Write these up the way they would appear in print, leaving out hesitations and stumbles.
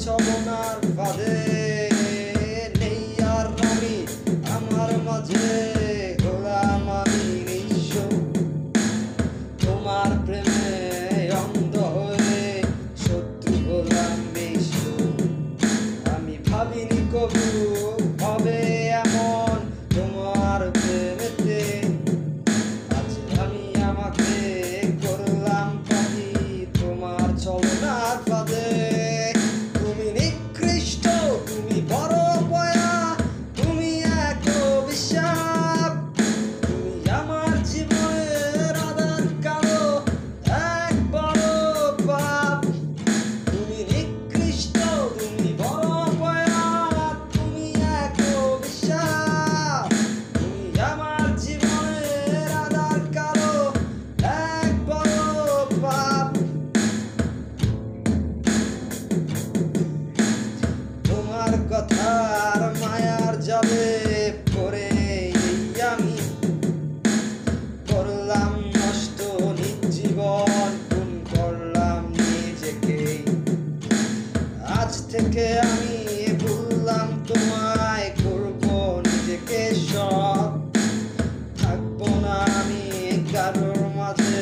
ছবনার ফাঁদে নেই আর আমি আমার মাঝে গোলাম আমি নিঃস্ব তোমার প্রেমে অন্ধ হয়ে শত্রু হলাম বিশ্ব আমি ভাবিনি কবু হবে এমন তোমার প্রেমেতে আজ আমি আমাকে করলাম পাখি তোমার ছলনার ফাঁদে তুমি নিকৃষ্ট তুমি বড় পয়া তুমি এক অভিশাপ তুমি আমার জীবনের আধার কালো এক বড় পাপ তুমি নিকৃষ্ট তুমি বড় পয়া তুমি এক অভিশাপ তুমি আমার জীবনের আধার কালো এক বড় পাপ তোমার কথার মায়ার জালে পড়ে আমি করলাম নষ্ট নির্জীবন খুন করলাম নিজেকে আজ থেকে আমি ভুললাম তোমায় করব নিজেকে সৎ থাকবো না আমি কারোর মাঝে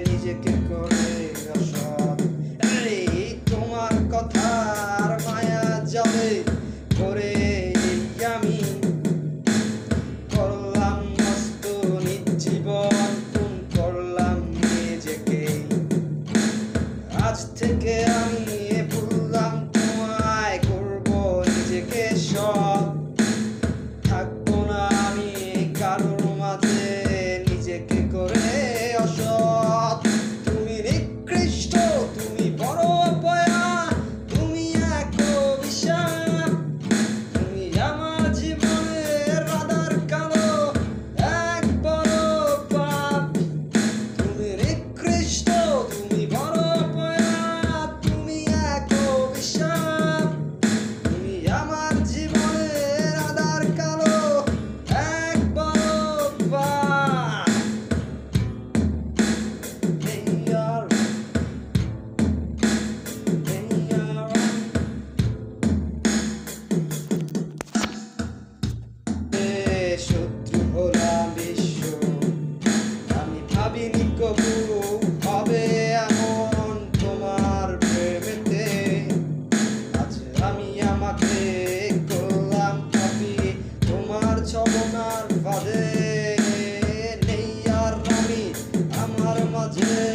নিজেকে করে অসৎ এই তোমার কথার মায়া যাবে করে আমি করলাম নষ্ট নির্জীবন খুন করলাম নিজেকে আজ থেকে আমি ভুললাম তোমায় করব নিজেকে সৎ থাকবো না আমি কারোর মাঝে নিজেকে করে অসৎ তুমি নিকৃষ্ট তুমি বড় পয়া তুমি এক অভিশাপ তুমি আমার জীবনের আধার কালো এক বড় পাপ তুমি নিকৃষ্ট তুমি বড় পয়া তুমি এক অভিশাপ তুমি আমার জীবনের আধার কালো এক বড় পাপ শত্রু হলাম বিশ্ব আমি ভাবিনি কবু হবে এমন তোমার প্রেমেতে আজ আমি আমাকে করলাম পাপি তোমার ছবনার ফাঁদে নেই আর আমি আমার মাঝে